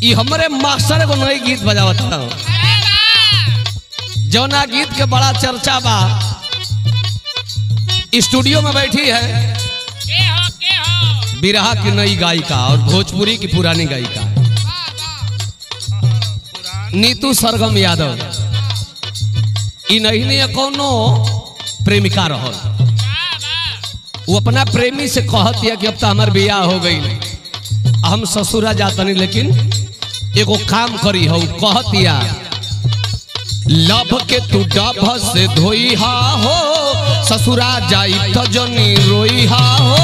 ये हमारे मास्टर को नई गीत बजावता हूँ जौना गीत के बड़ा चर्चा बा। स्टूडियो में बैठी है बिरहा की नई गायिका और भोजपुरी की पुरानी गायिका नीतू सरगम यादव। ई नहीं कोनो प्रेमिका रहो, वो अपना प्रेमी से कहती है कि अब तो हमार बियाह हो गई, हम ससुरा जाता नहीं, लेकिन एगो काम करी हो। कहतिया लभ के तू डभ से धोई हा हो, ससुरा जाई तो जनी रोई हा हो।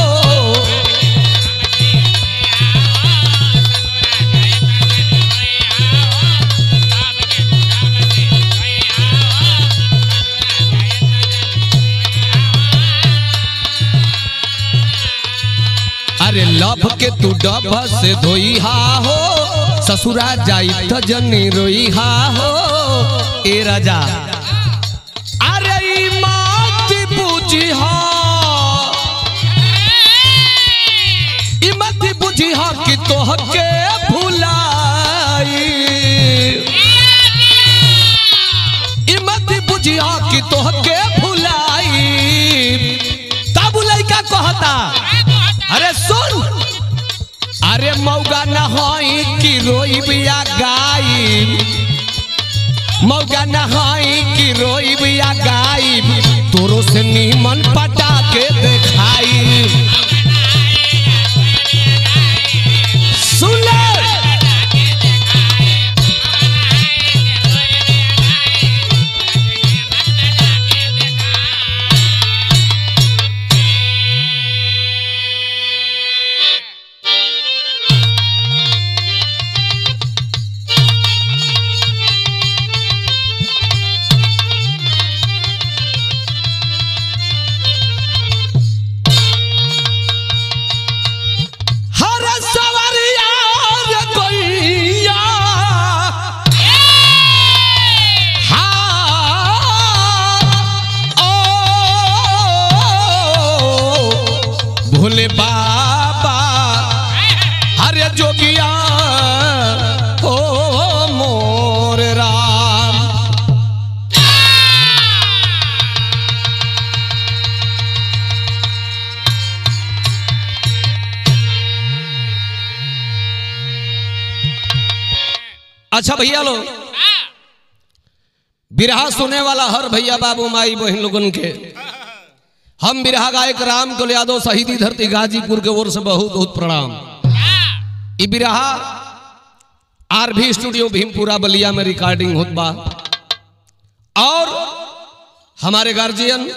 अरे लभ के तू डभ से धोई हा हो, ससुरा जाई तो जनी रोई हा हो। ए राजा अरे मत बुझी हा, मत बुझी हा कि तोहके भुलाई, मत बुझी हा कि तोहके भुलाई। तब लइका कहता अरे सुन, अरे मौगा न होई कि रोई बिया गाई, मौगा न होई कि रोई बिया गाई, तोरो से नीमन पटा के देखाई। सुन ले भोले बाबा हरे जोगिया ओ मोर राम। अच्छा भैया लोग, बिरहा सुने वाला हर भैया बाबू माई बहन लोगन के हम बिरहा गायक राम कुल यादव शहीदी धरती गाजीपुर के ओर से बहुत बहुत प्रणाम। ये बिरहा आरभी स्टूडियो भीमपुरा बलिया में रिकॉर्डिंग होत बा और हमारे गार्जियन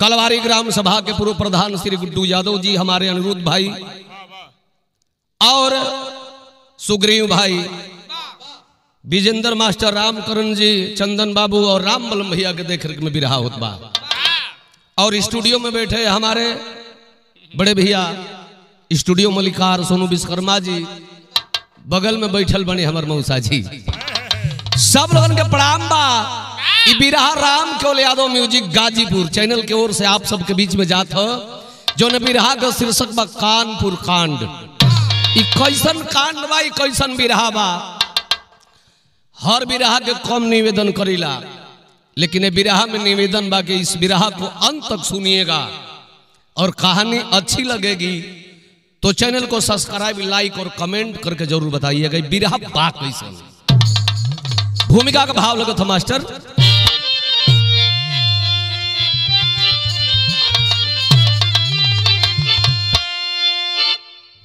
कलवारी ग्राम सभा के पूर्व प्रधान श्री गुड्डू यादव जी, हमारे अनिरुद्ध भाई और सुग्रीव भाई, विजेंद्र मास्टर, रामकरण जी, चंदन बाबू और राम बलम भैया के देखरेख में बिरहा होत बा। और स्टूडियो में बैठे हमारे बड़े भैया स्टूडियो मलिकार सोनू विश्वकर्मा जी, बगल में बैठल बने हमारे मौसा जी, सब लोगन के प्रणाम बा। ई बिरहा राम केवल यादव म्यूजिक गाजीपुर चैनल के ओर से आप सबके बीच में जात हो, जो ने बिरहा का शीर्षक बा कानपुर कांड। ई कैसन कांड बा, ई कैसन बिरहा बा। हर बिरहा के कम निवेदन करीला, लेकिन ये बिरहा में निवेदन बा कि इस बिरहा को अंत तक सुनिएगा और कहानी अच्छी लगेगी तो चैनल को सब्सक्राइब, लाइक और कमेंट करके जरूर बताइएगा बिरहा बा कैसे। भूमिका का भाव लगा था मास्टर।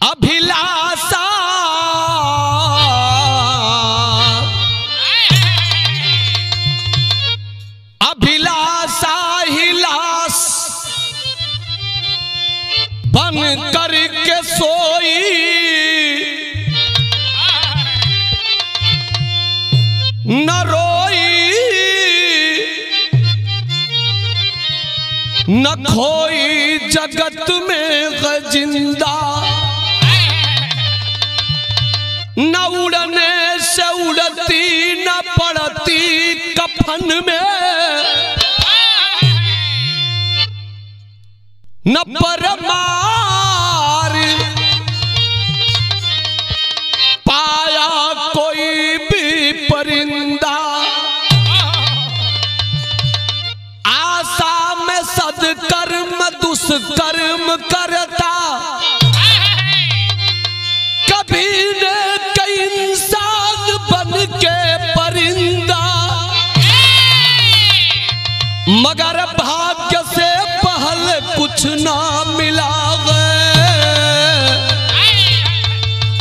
अभिलाषा हिलास बन करके सोई, न रोई न खोई जगत में जिंदा, न उड़ने से उड़ती न पड़ती कफन में, न परमार पाया दुष्कर्म करता, कभी न कई इंसान बन के परिंदा, मगर भाग्य से पहले कुछ ना मिला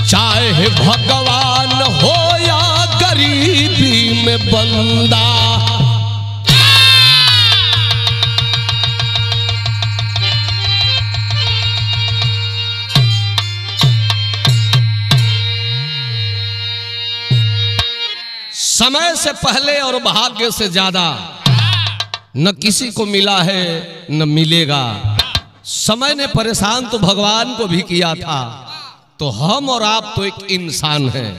चाहे भगवान हो या गरीबी में बंदा। समय से पहले और भाग्य से ज्यादा न किसी को मिला है न मिलेगा। समय ने परेशान तो भगवान को भी किया था, तो हम और आप तो एक इंसान हैं।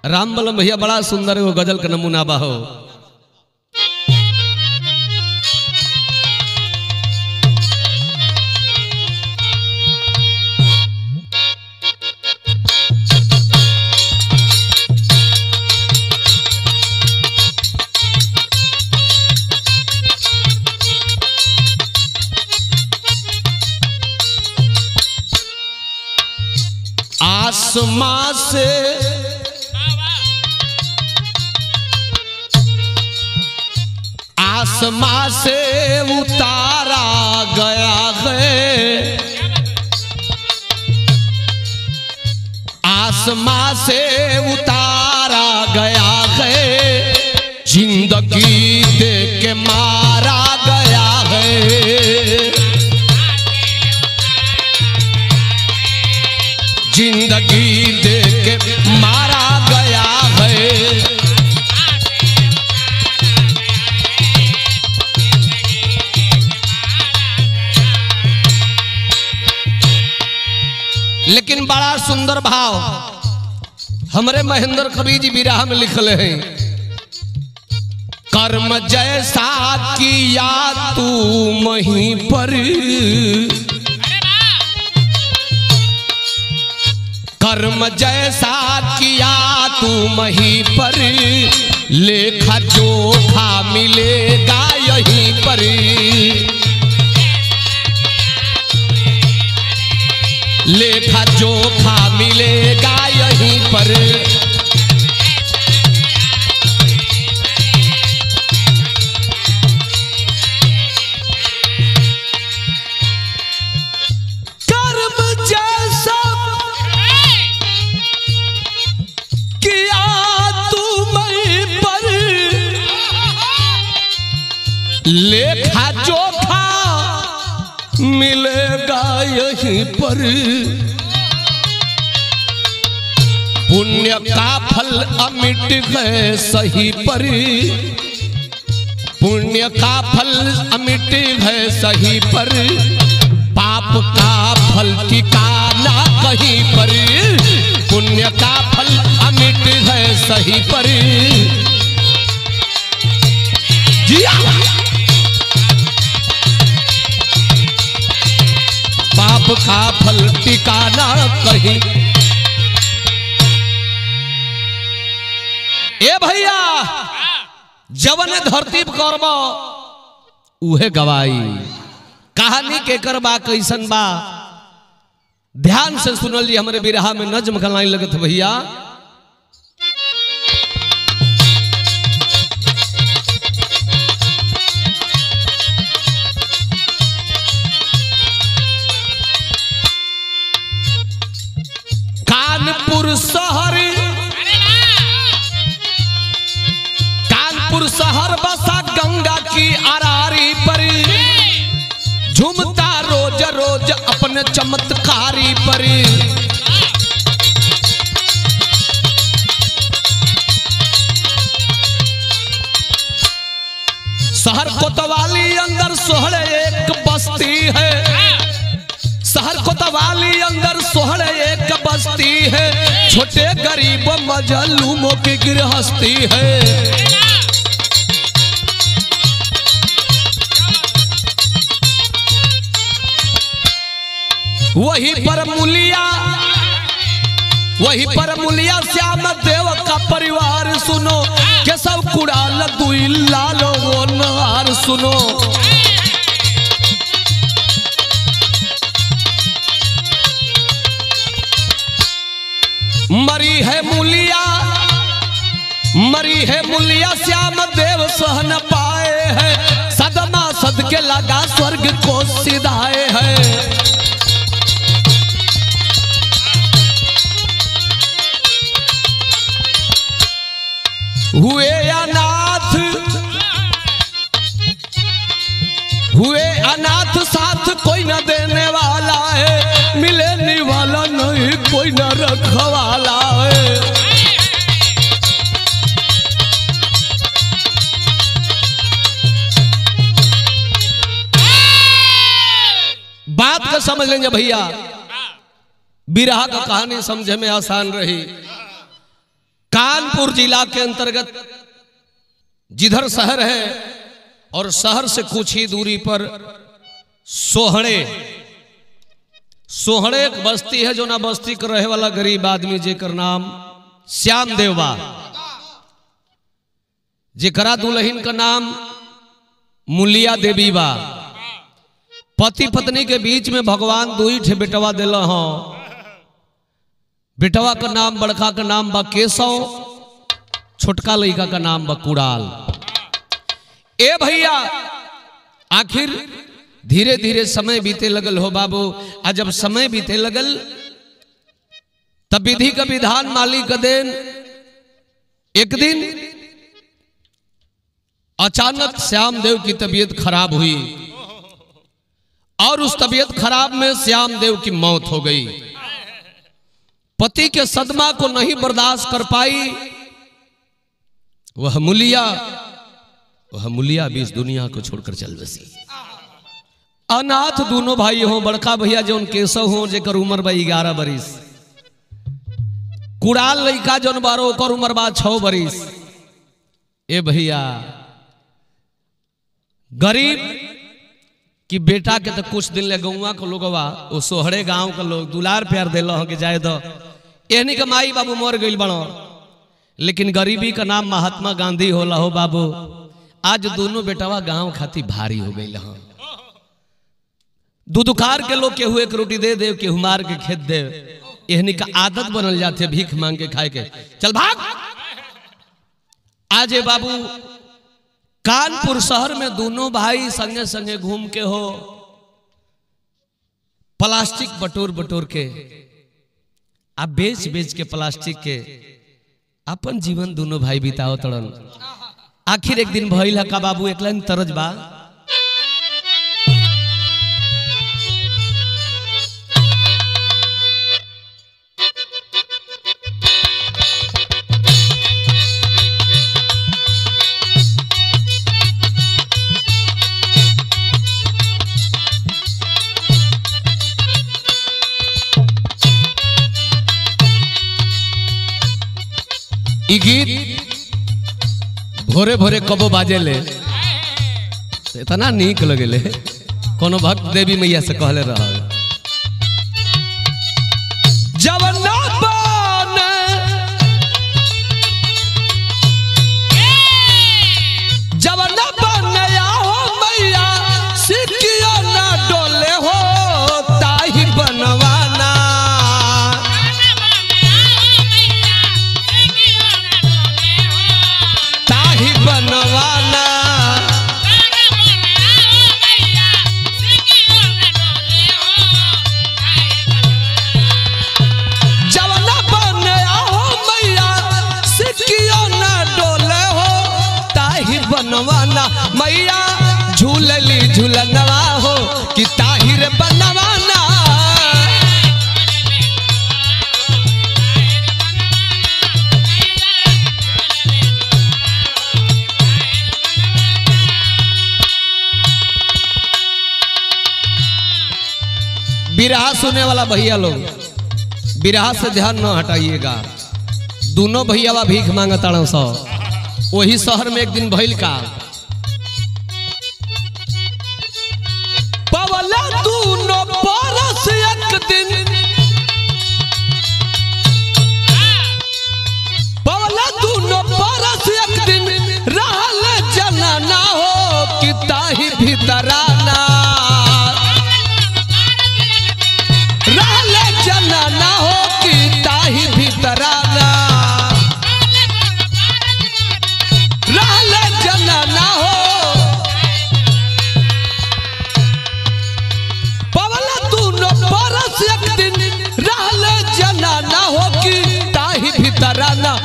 रामबलम भैया बड़ा सुंदर है वो गजल का नमूना बाहो। आसमां से आसमां से उतारा गया है, आसमां से उतारा गया है, जिंदगी दे के मारा गया है, जिंदगी दे के मारा गया है। लेकिन बड़ा सुंदर भाव हमरे महेंद्र कवि जी विरह में लिखले हैं। कर्म जैसा किया तू वहीं पर, कर्म जैसा किया तू वहीं पर, लेखा जोखा मिलेगा यहीं पर, लेखा जोखा मिलेगा यहीं पर। लेखा जोखा मिलेगा यहीं पर, पुण्य का फल अमिट है सही पर, पुण्य का फल अमिट है सही पर, पाप का फल ठिकाना कहीं पर, पुण्य का फल अमिट है सही पर। पाप का फल ठिकाना कहीं। ए भैया जवन धरती कर्म उहे गवाई, कहानी के करबा कैसन बा ध्यान से सुनल जी। हमारे बिरहा में नज्म का लाइन लगत भैया। कानपुर शहर, कानपुर शहर बसा गंगा की अरारी पर, झूमता रोज रोज अपने चमत्कारी पर। शहर कोतवाली अंदर सोहड़े एक बस्ती है, शहर कोतवाली अंदर सोहड़े एक बस्ती है, छोटे गरीब मजलूमों की गृहस्थी है। वहीं पर मुलिया, वहीं पर मुलिया श्याम देव का परिवार सुनो, के सब कुड़ाल दुई लालो वो नहार सुनो। मरी है मुलिया श्याम देव सह न पाए हैं, सदमा सद के लगा स्वर्ग को सिधाए हैं। हुए अनाथ साथ कोई न देने वाला है, मिलने वाला नहीं कोई न रखवाला है। बात का समझ लेंगे भैया, बिरहा का कहानी समझे में आसान रही। कानपुर जिला के अंतर्गत जिधर शहर है और शहर से कुछ ही दूरी पर सोहड़े एक बस्ती है, जो ना बस्ती कर रहे वाला गरीब आदमी जेकर नाम श्याम देव बा, जेकरा दुल्हन का नाम मुलिया देवी बा। पति पत्नी के बीच में भगवान दुई ठे बेटवा दिल हो। बेटवा का नाम बड़का का नाम बा केशव, छोटका लड़का का नाम बा कुड़ाल। ए भैया आखिर धीरे धीरे समय बीते लगल हो बाबू। आ जब समय बीते लगल तब विधि का विधान मालिक का देन। एक दिन अचानक श्याम देव की तबीयत खराब हुई और उस तबीयत खराब में श्याम देव की मौत हो गई। पति के सदमा को नहीं बर्दाश्त कर पाई वह मुलिया भी इस दुनिया को छोड़कर चल बसी। अनाथ दोनों भाई हो, बड़का भैया जो केशव हो जेकर उम्र बा 11 बरिस, कुड़ाल लड़का जौन बारो ओकर उम्र बा 6 बरिस। ए भैया गरीब कि बेटा के तो कुछ दिन ले गौवा के लोगवा वो सोहरे गांव के लोग दुलार प्यार दिल हो कि जाए दो एहनी के माई बाबू मर गई बड़ो, लेकिन गरीबी का नाम महात्मा गांधी होला हो बाबू। आज दोनों बेटवा गांव खाती भारी हो गई। दुदुकार के लोग केहू एक रोटी दे दे, केहू मार के खेत दे, एहनी का आदत बनल जाते भीख मांग के खाए के। चल भाग। आज बाबू कानपुर शहर में दोनों भाई संगे संगे घूम के हो प्लास्टिक बटोर बटोर के आ बेच बेच के प्लास्टिक के अपन जीवन दोनों भाई बिताओ तड़न। आखिर एक दिन भइल है का बाबू, एक लाइन तरज बा। ई गीत भोरे भोरे कबो बाजे ले इतना नीक लगे। कोनो भक्त देवी मैया से कहले रहा जवना बने हो मैया सिकिया ना डोले हो ताही बनवाना। बनवाना जवना बने हो मैया सिकियो ना डोले हो ताही बनवाना। मैया झूलली झूलनवा हो कि ताहिर बनवाना। बिरहा सुनने वाला भैया लोग बिरहा से ध्यान न हटाइएगा। दोनों भैया भीख मांगता सौ। वही शहर में एक दिन भइल का पवला दोनों बरस एक दिन, पवला दोनों बरस एक दिन रहल जनाना हो कि ताही भीतराना। जनाना हो कि ताही भीतराना।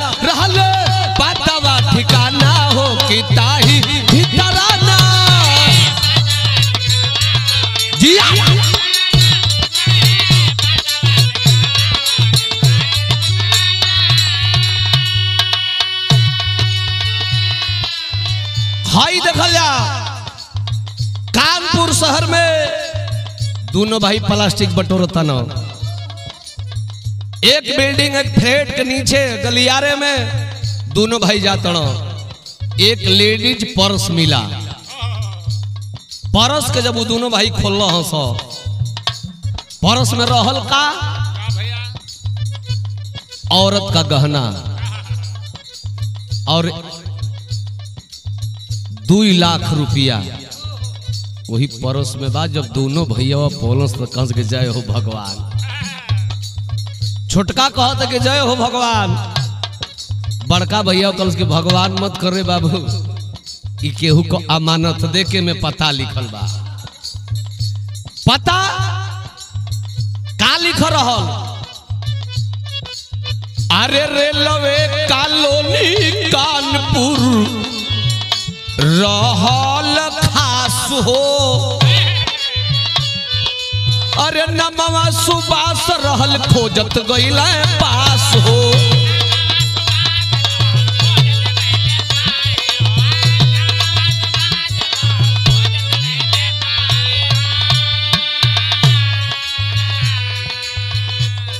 न रहल पतवा ठिकाना हो कि ताही भीतराना जिया हाई देखल जा कानपुर शहर में दोनों भाई प्लास्टिक बटोरता न एक बिल्डिंग एक फ्लैट के नीचे गलियारे में दोनों भाई जाता एक लेडीज पर्स मिला पर्स के जब वो दोनों भाई खोल सो पर्स में रहल का औरत का गहना और 2 लाख रुपया वही परोस में बात। जब दोनों भैया बोलस तो कंस के जय हो भगवान छोटका कहत कि जय हो भगवान बड़का भैया कंस के भगवान मत करे बाबू ई केहू को अमानत दे के में पता लिखल बा पता का लिख रहल अरे रेलवे कॉलोनी कानपुर रहल खास हो अरे नमवा सुबास रहल खोजत गइल पास हो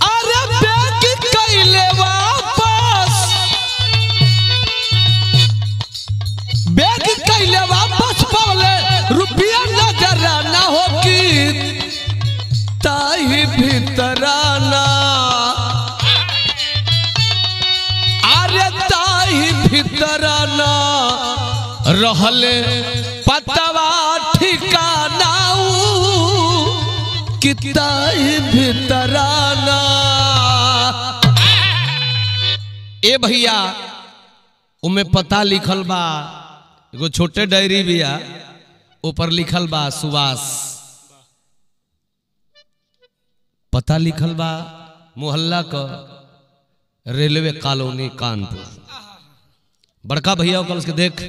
अरे बैग कैले वापस बैग कैले वापस पावले रुपया नजर ना हो कि ताही भीतराना अरे ताही भीतराना रहले पतवा ठिकाना कि ताही भीतराना ए भैया उमे पता लिखल बा एगो छोटे डायरी बिया ऊपर लिखल बा सुभाष पता लिखल बा मोहल्ला का रेलवे कॉलोनी कानपुर बड़का भैया कल के देख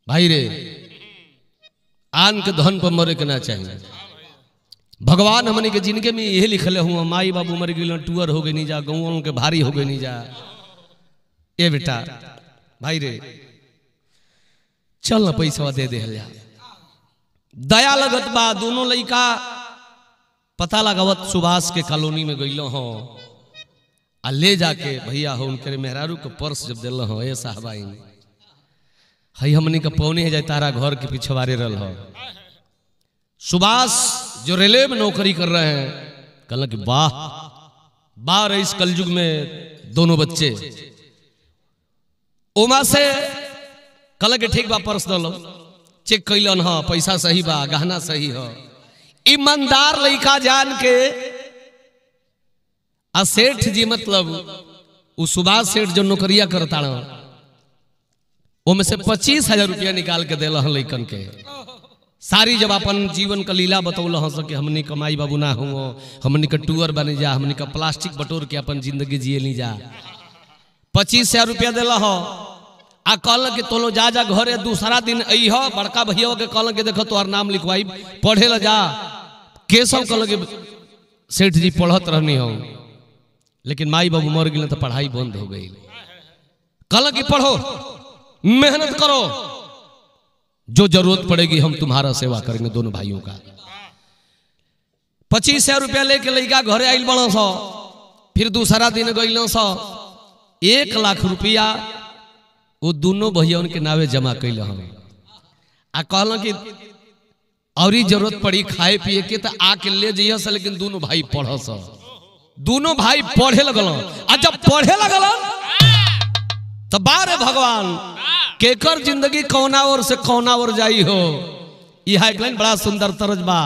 भाई रे आन के धन पर मरे के ना चाहिए भगवान हमने के जिनके में यही लिखले हुआ माई बाबू मर गए टूअर हो गए नहीं जा गाँव के भारी हो गए नहीं जा ए बेटा भाई रे चल ना पैसा दे दे जा दया लगत बा दोनों लड़का पता लगावत सुभाष के कॉलोनी में गइलो हो आ ले जाके भैया हो उनके मेहरारू के पर्स जब दिल हो ए साहबाई हई हमनी के पौने जाए तारा घर के पिछवाड़े रल हो सुभाष जो रेलवे में नौकरी कर रहे हैं कहला कि वाह बार इस कलयुग में दोनों बच्चे ओमा से कहला कि ठीक बा पर्स दलो चेक कैलन हो पैसा सही बा गहना सही हो ईमानदार लड़का जान के आ सेठ जी मतलब वो सुभाष सेठ जो नौकरिया करता में से 25,000 रुपया निकाल के दिल लड़कन के सारी जब अपन जीवन का लीला बतौल कि हमने कमाई बाबू ना हो हमने का टूअर बने जा हमने का प्लास्टिक बटोर के अपन जिंदगी जिए नहीं जा 25,000 रुपया दिल हो आ कहल कि तोलो जा जा घरे दूसरा दिन अह बड़का भैया के कहल कि देखो तोहर नाम लिखवाई पढ़े ला जा केशव कहल कि सेठ जी पढ़त रहनी हो लेकिन माई बाबू मर गए तो पढ़ाई बंद हो गई कहल कि पढ़ो मेहनत करो जो जरूरत पड़ेगी हम तुम्हारा सेवा करेंगे दोनों भाइयों का 25,000 रुपया लेके लड़का घरे आइल बड़ो सो फिर दूसरा दिन गइल सो 1 लाख रुपया वो दोनों भैया उनके नावे जमा कैल हम आ कहल कि और जरूरत पड़ी खाए पिए के तो आके ले जाइए से लेकिन दोनों भाई पढ़ स दोनों भाई पढ़े लगल आ जब पढ़े लगल तो बारे भगवान केकर जिंदगी कौना ओर से कौना ओर जाई हो यह एक लाइन बड़ा सुंदर तरज बा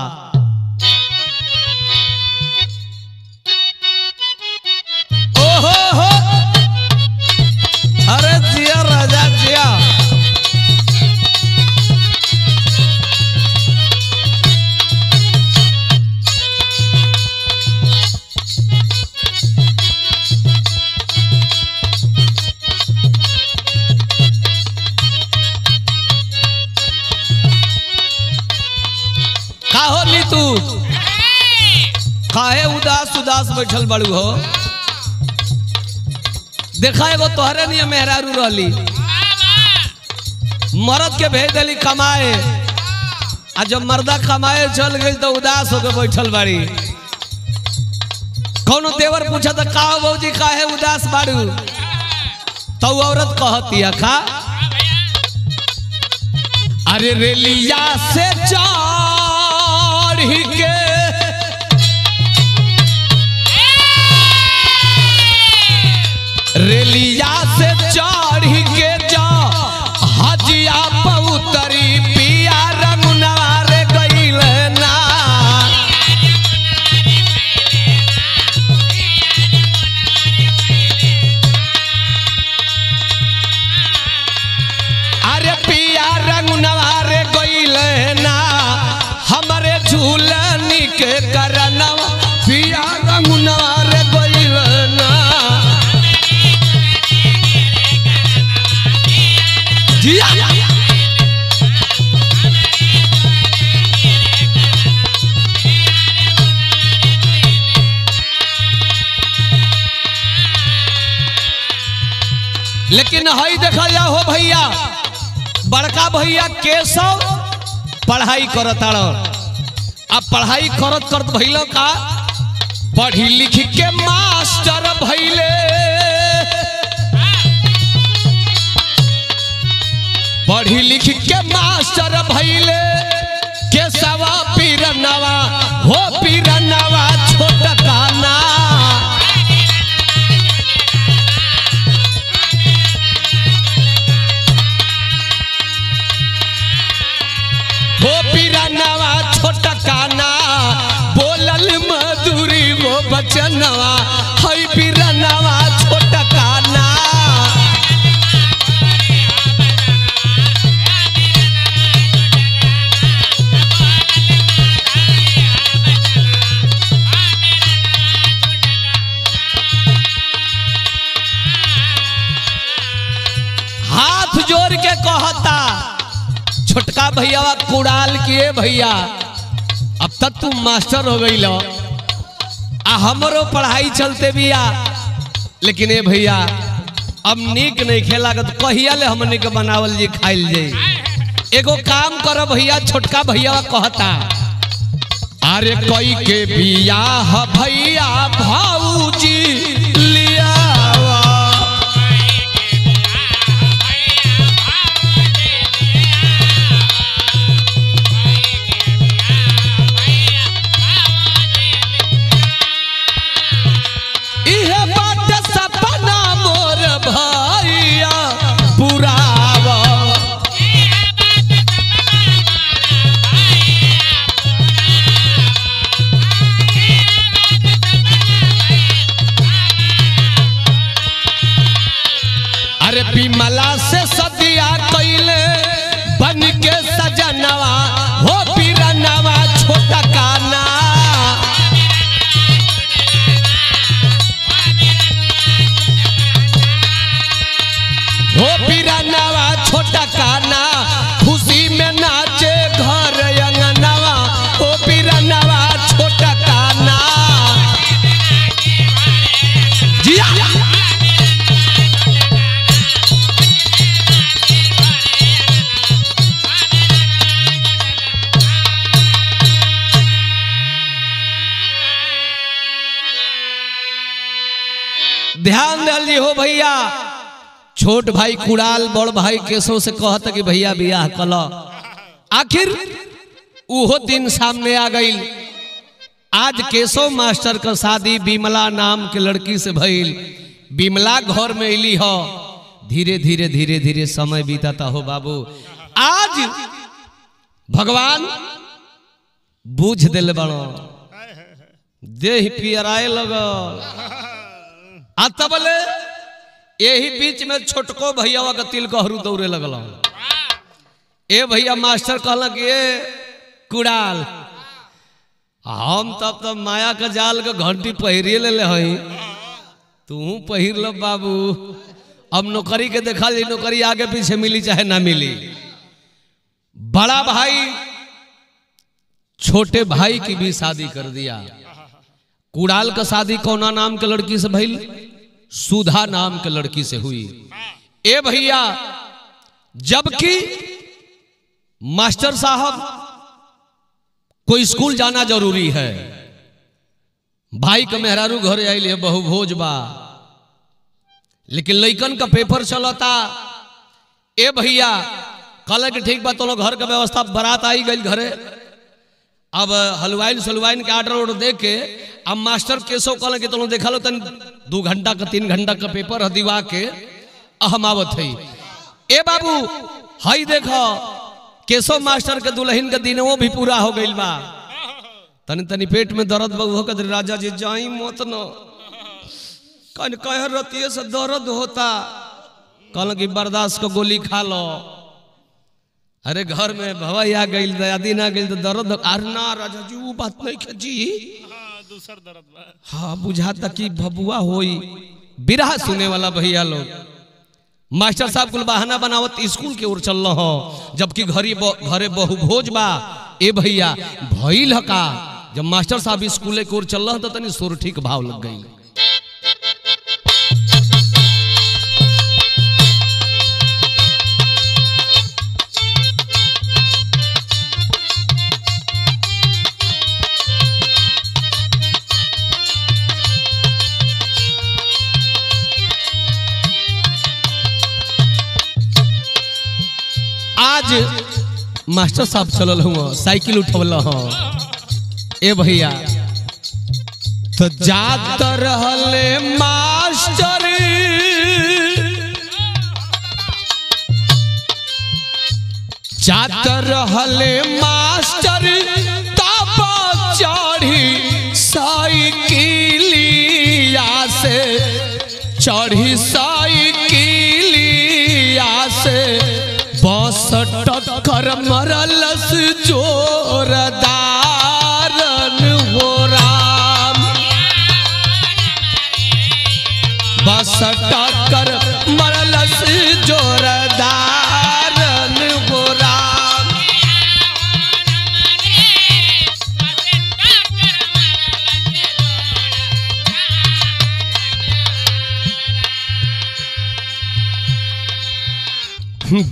ओहो हो अरे जिया राजा जिया तू काहे उदास उदास बैठल बड़ू हो? देखा एगो तोहरे नहीं मेहरारू रहली, मर्द के भेज दिली कमाए, आ जब मर्दा कमाए चल गई तो उदास होकर बैठल बाड़ी। कौनो देवर पूछा तो का भौजी काहे उदास बाड़ू? तो औरत कहतिया का, अरे रेलिया से चढ़ के रेलिया से चढ़ के जा हजिया पउतरी पिया रंगनार गइल ना। अरे पिया रंगनार गइल ना, हमरे झूलनी के करनवा पिया रंगनार गइल ना। लेकिन हई देखा जा हो भैया, बड़का भैया केशव पढ़ाई करता, अब पढ़ाई करत करत भैलो का पढ़ी लिख के मास्टर भैले। पढ़ी लिख के मास्टर भैले, केशवा पीरनवा हो पीरनवा छोटकाना। हो पीरनवा छोटकाना, बोलल मधुरी वो बचनवा हई पीरनवा छोटकाना। हाथ जोड़ के कहता छोटका भैया कुड़ाल किए भैया, अब तक तू मास्टर हो गई लो, आ हमरो पढ़ाई चलते बिया, लेकिन ए भैया अब नीक नहीं खेला तो कहिया ले हमने के बनावल जी खाइल जाई। एगो काम कर भैया, छोटका भैया कहता, अरे कोई के बियाह भैया भाऊजी लिया। विमला से सदिया कैले बन के सजनवा हो पीरनवा छोटकाना। हो पीरनवा छोटकाना, खुशी में नाचे घर अंगनवा हो पीरनवा छोटकाना। जिया ध्यान दल हो भैया, छोट भाई कुड़ाल बड़ भाई केशव से कहता कि भैया बियाह कल। आखिर उहो दिन सामने आ गई। आज केशव मास्टर का शादी विमला नाम के लड़की से भइल। विमला घर में अली हो, धीरे धीरे धीरे धीरे समय बीताता हो बाबू। आज भगवान बूझ दिल बड़ो, देह पियराए लगल। आता बोले यही बीच में छोटको भैया का तिल कहरू दौड़े लगल। ए भैया मास्टर कहला कि ए कुड़ाल, हम तब तो माया का जाल का घंटी पहिरिए ले हई, तू पहिर लो बाबू। अब नौकरी के देखा जी, नौकरी आगे पीछे मिली चाहे ना मिली। बड़ा भाई छोटे भाई की भी शादी कर दिया। कुड़ाल का शादी कौना नाम के लड़की से भइल? सुधा नाम के लड़की से हुई। ए भैया, जबकि मास्टर साहब को स्कूल जाना जरूरी है, भाई का मेहरारू घर आइल है, बहु भोज बा, लेकिन लइकन का पेपर चलता। ए भैया कल के ठीक बा, तो लोग घर का व्यवस्था, बारात आई गई घरे। अब हलवाइन सलवाइन के ऑर्डर दे के अब मास्टर केसो कल के तो देखा लो तन 2 घंटा का 3 घंटा का पेपर दिवा के अहम आवत है। ए बाबू हाई देखो केसो मास्टर के दुल्हन के दिन वो भी पूरा हो गई बा। तनी तनी पेट में दर्द बहु कर राजा जी जाई मत न, कह रतिये से दर्द होता, कल की बर्दाश्त को गोली खा लो। अरे घर में भवाई आ गई, दादी ना गई तो दर्द, अरे ना राजा जी वो बात नहीं खजी, दूसर दर्द। हाँ बुझाता कि भबुआ होई। बिरहा सुने वाला भैया लोग, मास्टर साहब कुल बहाना बनावत स्कूल के ओर चल रहा हो, जबकि घरे बहु भोज बा। ए भैया भइल ह का, जब मास्टर साहब स्कूल के ओर चल रहा तो तनी सोरठी के भाव लग गई। आज मास्टर साहब चलल हुआ, साइकिल उठवल हो। ए भैया तो जात रहले मास्टर, जात रहले मास्टर, तब चढ़ी साइकिलिया से, चढ़ी साइकिलिया से बस टक्कर मरलस जोरदारन हो राम। बस टक्कर मरलस जोरदारन हो राम।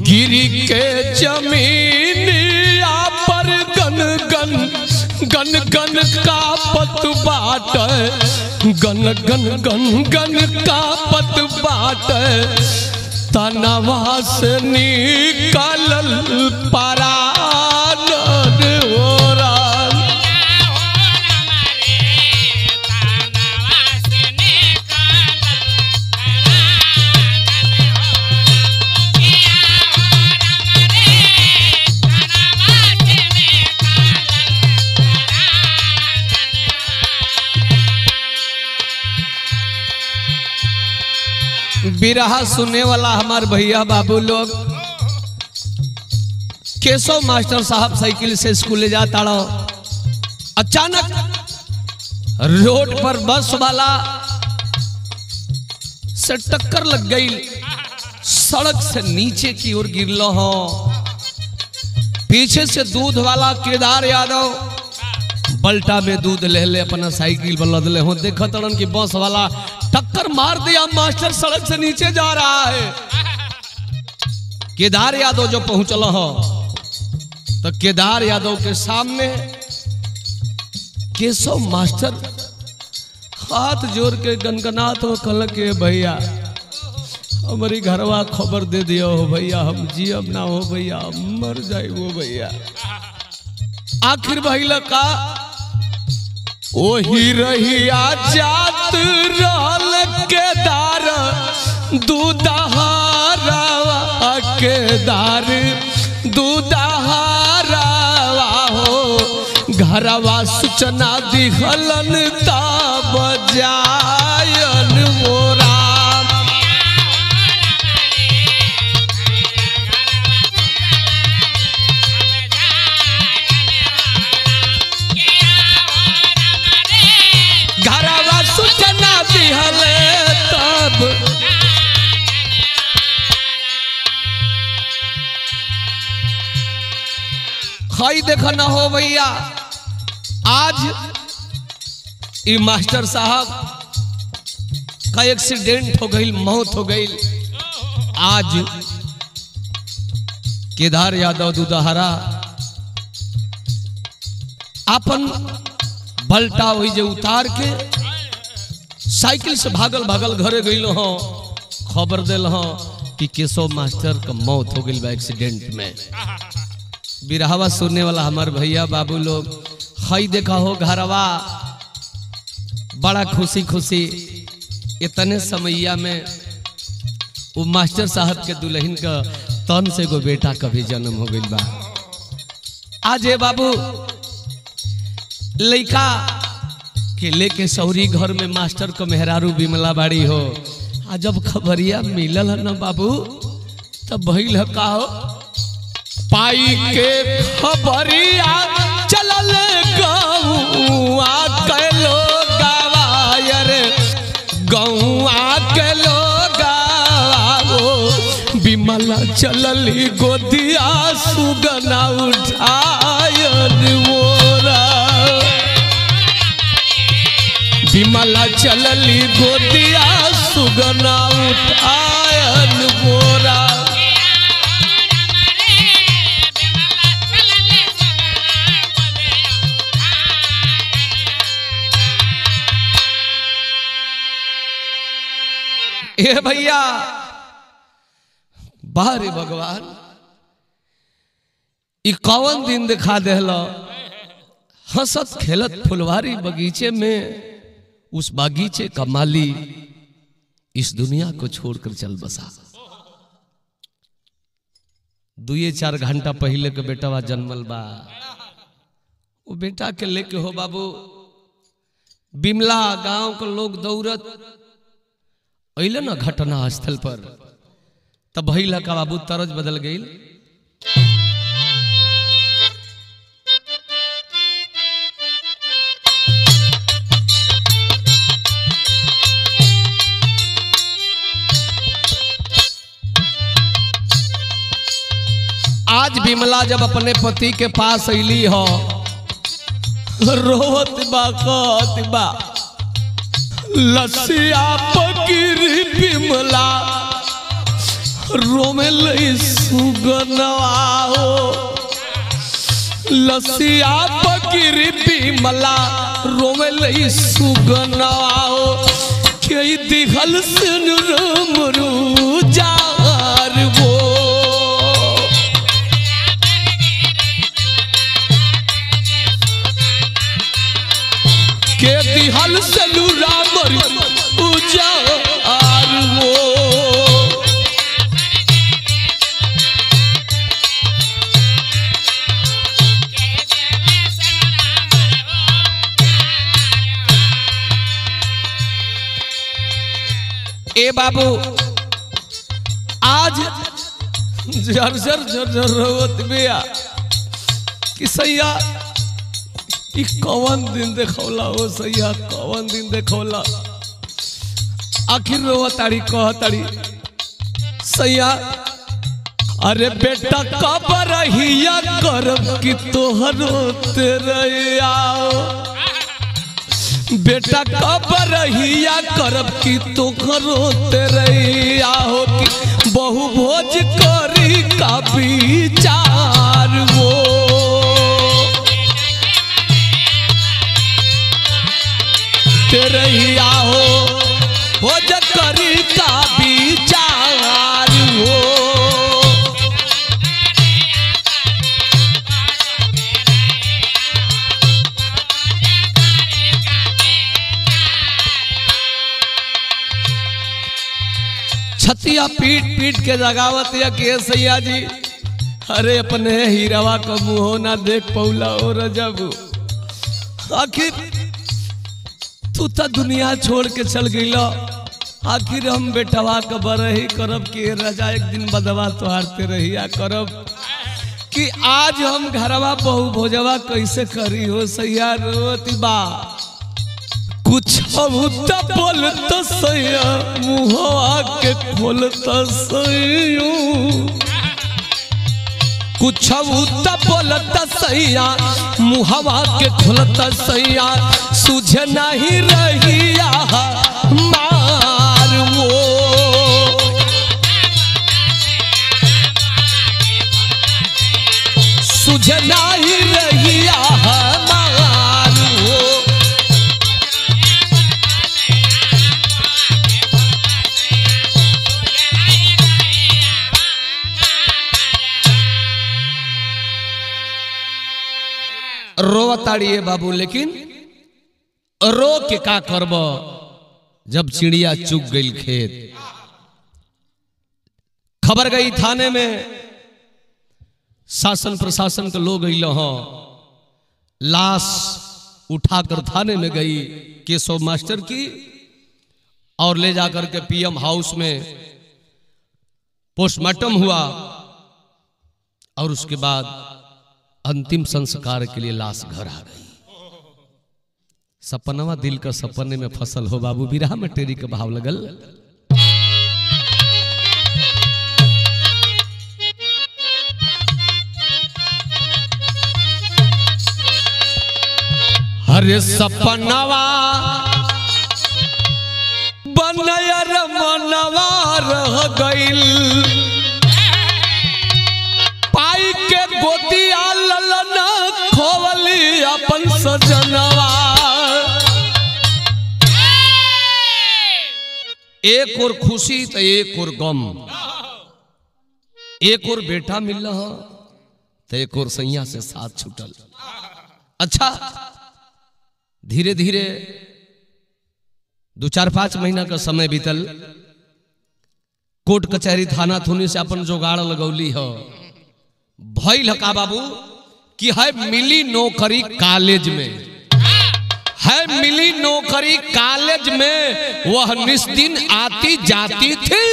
गिरी के जमीनिया पर गन गन गन गन का पत बाट, गन गन गन गन का पत बाट, तनवा से निकलल परान हो राम। बिरहा सुनने वाला हमारे भैया बाबू लोग, केशव मास्टर साहब साइकिल से स्कूल जाता रहो, अचानक रोड पर बस वाला से टक्कर लग गई, सड़क से नीचे की ओर गिरलो हो। पीछे से दूध वाला केदार यादव बल्टा में दूध ले ले अपना साइकिल पर लदले हो। देखा तड़न की बस वाला टक्कर मार दिया, मास्टर सड़क से नीचे जा रहा है। केदार यादव जो पहुंचल हो तो केदार यादव के सामने केशव मास्टर हाथ जोड़ के गनगनात हो, कहल के भैया हमारी घरवा खबर दे दियो हो भैया, हम जियब ना हो भैया, मर जाए वो भैया। आखिर भैया का ओही रहिया जात रहल केदार, दूधहारावा केदार दूधहारावा हो। घरवा सूचना दिहलन तब जायन मोरा। घरवा सूचना दिहल तब खाई देखा ना हो भैया, आज ये मास्टर साहब का एक्सीडेंट हो गई, मौत हो गई। आज केदार यादव दुदहरा अपन बल्टा वही जे उतार के साइकिल से भागल भागल घरे गई हो, खबर दिल हो कि केशव मास्टर का मौत हो गई बा एक्सीडेंट में। बिरहवा सुनने वाला हमारे भैया बाबू लोग हई देखा हो घरवा बड़ा खुशी खुशी इतने समैया में वो मास्टर साहब के दुल्हन का तन से गो बेटा कभी जन्म हो गई बा। आज ये बाबू लड़का के लेके सौरी घर में मास्टर को मेहरारू बिमला बाड़ी हो। आज जब खबरिया मिलल है ना बाबू तब भइल है का हो, पाई के खबरिया चलल गौआ के लोग रे, गौआ के लोग बिमला चलली गोदिया सुगना उठायन मोरा, बिमला चलली गोदिया सुगना उठायन मोरा। ए भैया बाहरे भगवान ई कौन दिन दिखा देलो, हंसत खेलत फुलवारी बगीचे में उस बागीचे का माली इस दुनिया को छोड़कर चल बसा। 2-4 घंटा पहले के बेटावा जन्मल बा, वो बेटा के लेके हो बाबू बिमला गांव के लोग दौड़त अइले ना घटना स्थल पर, तब भइल का बाबू तरज बदल गई। आज बिमला जब अपने पति के पास अली हो, रोवत बा कहत बा लसिया पकीरी बिमला रोमेल सुगनवा हो, लसिया पकीरी बिमला रोमेल सुगनवा हो, के दिखल सुन रोमरू जार वो, के दिहल सलू रामर उजार वो। ए बाबू आज जर्जर जर्जर रोवत बिया कि सैया कौन दिन देखौला हो, सैया कौन दिन देखौला। आखिर रोवा ताड़ी कह ताड़ी सैया अरे बेटा कब रहिया करब कि तोहरो तेरे आओ, बेटा कब रहिया करब कि तोहरो तेरे आओ, कि बहु भोज करी का विचार वो, रहिया हो भोज करी का विचार हो। छतिया पीट पीट के जगावत या के सैया जी, अरे अपने हीरावा का मुँह ना देख पौला हो रजब, आखिर तू तो दुनिया छोड़ के चल गई, आखिर हम बेटवा के बरही करब कि रजा एक दिन बदवा तो हारते रहिया करब, कि आज हम घरवा बहु भोजवा कैसे करी हो सैया रोती बा। कुछ बोलता सैया मुँहवा के खोलता सैया, कुछ बोलत सैया मुहवा के खोलत सैया सुझ नहीं रहिया मार वो सुझ नहीं रहिया मार वो रोवताड़िए बाबू लेकिन रो के का करब जब चिड़िया चुग गई खेत। खबर गई थाने में, शासन प्रशासन के लोग अल लाश उठाकर थाने में गई केशव मास्टर की और ले जाकर के पीएम हाउस में पोस्टमार्टम हुआ और उसके बाद अंतिम संस्कार के लिए लाश घर आ गई। सपनवा दिल का सपने में फसल हो बाबू बिरहा में टेरी का भाव लगल। हरे सपनवा बनयर मनवा रह गइल पाई के गोतिया ललना खोवली अपन सजनवा। एक और खुशी तो एक और गम, एक और बेटा मिल रहा तो एक और सैया से साथ छूटल। अच्छा धीरे धीरे 2-4-5 महीना का समय बीतल। कोर्ट कचहरी थाना थुनी से अपन जोगाड़ लगौली हो भइल का बाबू कि है मिली नौकरी कॉलेज में, है मिली नौकरी कॉलेज में। वह निस्दिन आती जाती थी,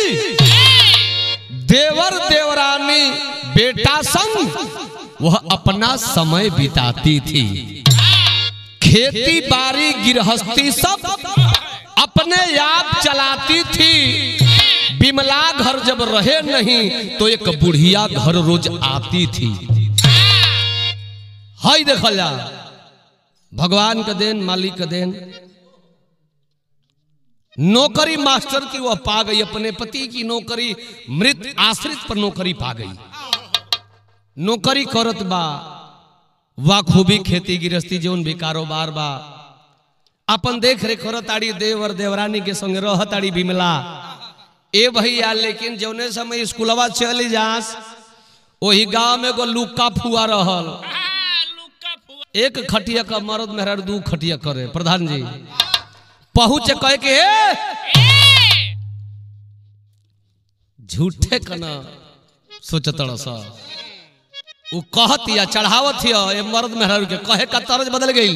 देवर देवरानी बेटा संग वह अपना समय बिताती थी। खेती बाड़ी गृहस्थी सब अपने आप चलाती थी। बिमला घर जब रहे नहीं तो एक बुढ़िया घर रोज आती थी। हाय देखल जा भगवान का देन, मालिक का देन। नौकरी मास्टर की वह पा गई, अपने पति की नौकरी मृत आश्रित पर नौकरी पा गई। नौकरी करत बा वाह खूबी, खेती गृहस्थी जीवन भी कारोबार बा, अपन देख रेख करताड़ी, देवर देवरानी के संग रहताड़ी बिमला। ए भैया लेकिन जौने समय स्कूलवा चली जास वही गांव में एगो लुक्का फुआ रहल। एक खटिया का मर्द मेहर 2 खटिया करे। प्रधान जी पहुंचे कह के झूठे कना सोचतड़ सा वो कहत या चढ़ावत ये मर्द मेहर के कहे का तर्ज बदल गई।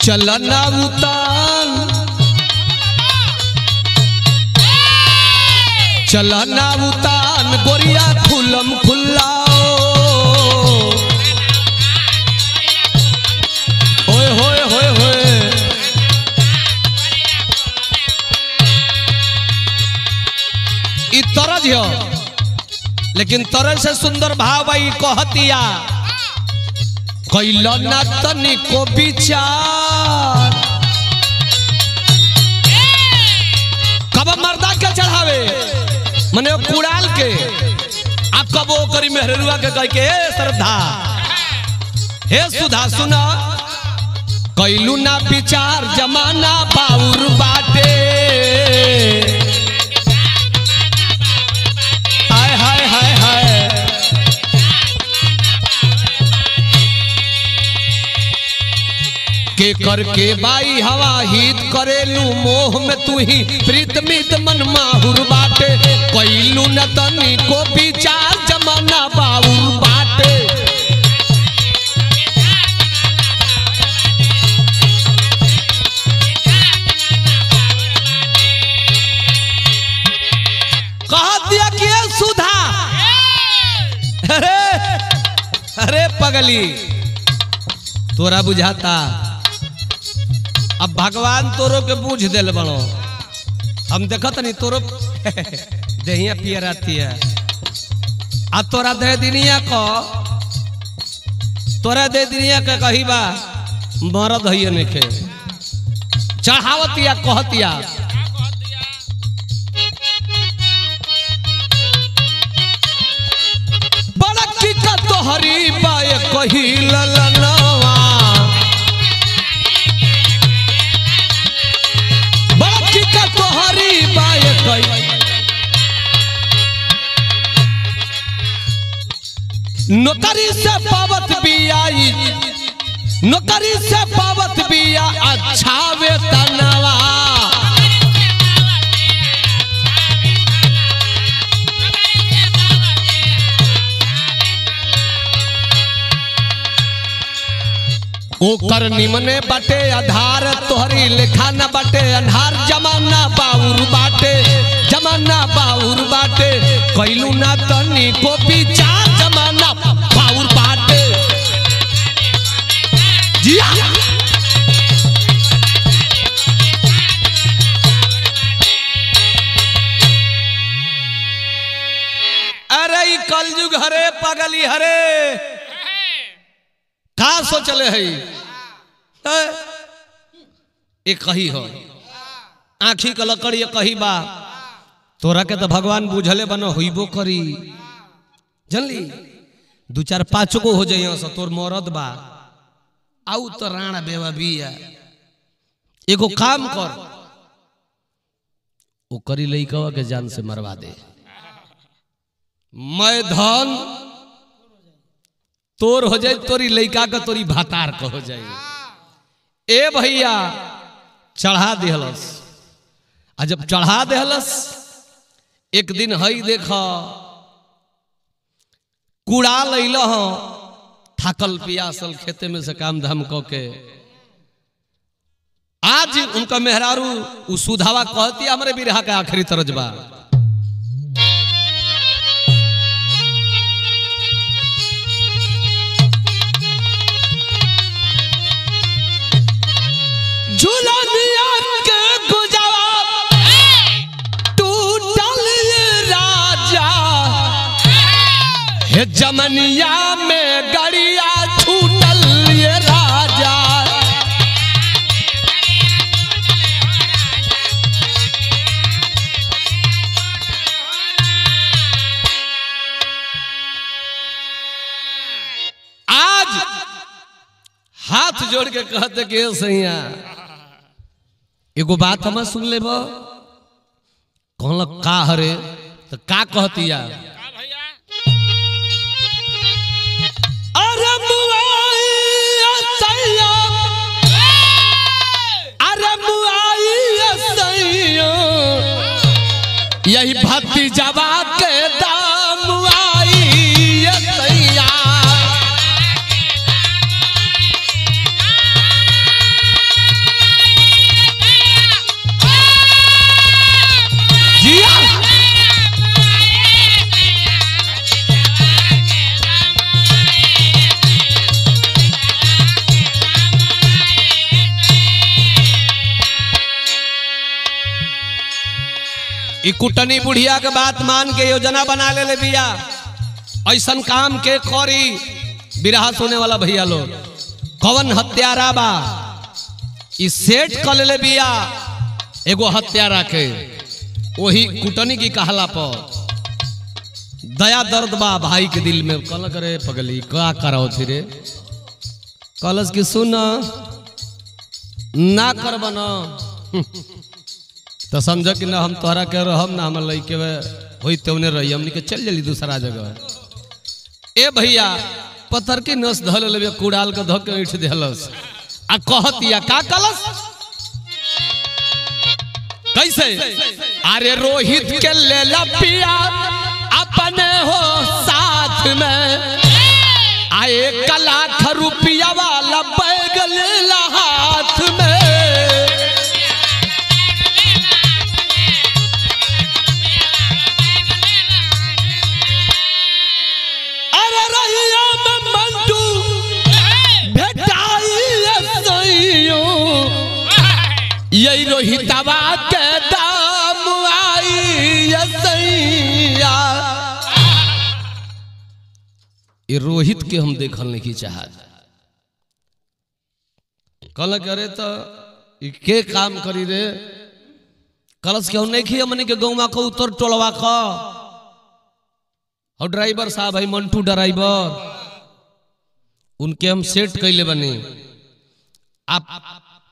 चलना उतान चलना उतान गोरिया खुलम खुल्लाओ। होए होए होए होए ई तरज हो, लेकिन तरज से सुंदर भाव भाई कहतिया कैला ना तनिको विचार। कब मर्दा के चढ़ावे मने कुड़ाल के आ कब वो करी मेहरुआ के कह के श्रद्धा हे सुधा सुना कैलू ना विचार जमाना बाउर बाटे। हाय हाय हाय हाय के करके बाई हवा हित करेलू मोह में तू ही प्रीत मित मन माहुर बाटे। कैलू न तनी को विचार जमाना बाउर बाटे। कहा दिया कि सुधा अरे अरे पगली तोरा बुझाता अब भगवान तोरो के बूझ दिल बड़ो हम देखत नहीं तोरो दहिया पियरा थिया आ तोरा दे दिनिया को तोरा दे दिनिया के कही बा मरद हइए नखे चढ़ावतिया कहतिया बड़की का तोहरी बाए कही ललनवा बड़की का तोहरी बाए कही नौकरी से पावत बियाई नौकरी से पावत बिया अच्छा वेतनवा ओकर निमने बाटे आधार तोहरी लेखा न बाटे अन्हार जमाना बाउर बाटे कैलू ना तनी को विचार जमाना बाउर बाटे जिया अरे कलयुग हरे पगली हरे का सोचले है एक कही हो आँखी का लकड़ी कही बा तोरा के तो भगवान बुझले बनो होइबो करी जनली 2-4-5 गो हो जाइयो से तोर मरद बा आउ तो राणा बेवा बिया एगो काम कर ओ करी लइकवा के जान से मरवा दे मैं धन तोर हो जाए तोरी लइका का तोरी भातार का हो जाए ए भैया चढ़ा देहलस आ जब चढ़ा देहलस एक दिन हई देख कूड़ा लैल थाकल पियासल खेते में से काम धाम क के आज उनका मेहरारू उ सुधावा कहती हमारे बिरहा का आखिरी तरजबा झूलनिया के गुजावा टूटल राजा हे जमनिया में गड़िया छूटल ये राजा आज हाथ जोड़ के कहते कि सैया एगो बात हम सुन ले कहल का हरे तो का कहतिया अरे यही भतीजवा के दाम आई सैया कुटनी बुढ़िया के बात मान के योजना बना ले बिया ऐसन काम के करी बिरहा सुने वाला भैया लोग कवन हत्यारा बा इस सेट कर ले बिया एगो हत्यारा के वही कुटनी की कहला पर दया दर्द बा भाई के दिल में कल करे पगली का करो रे कलस की सुन ना कर बना तो समझ कि ना हम तोहरा के रहम ना हम लइके होई तौने रही हमनी के चल जली दूसरा जगह ए भैया पत्थर के नस धल लेबे कुड़ाल के धक के उठ देहलस आ कहतिया का कलस कैसे अरे रोहित के लेला पिया अपने हो साथ में आए 1 लाख रुपया वाला बैग लेला हाथ में यही रोहितवा के दाम आई सैया। ये रोहित के हम देखल नहीं चाहत। कल करे तो के काम करी रे कलश के नहीं खी हमने के गौवा को उतर टोलवा का और ड्राइवर साहब है मंटू ड्राइवर उनके हम सेट कैले बनी। आप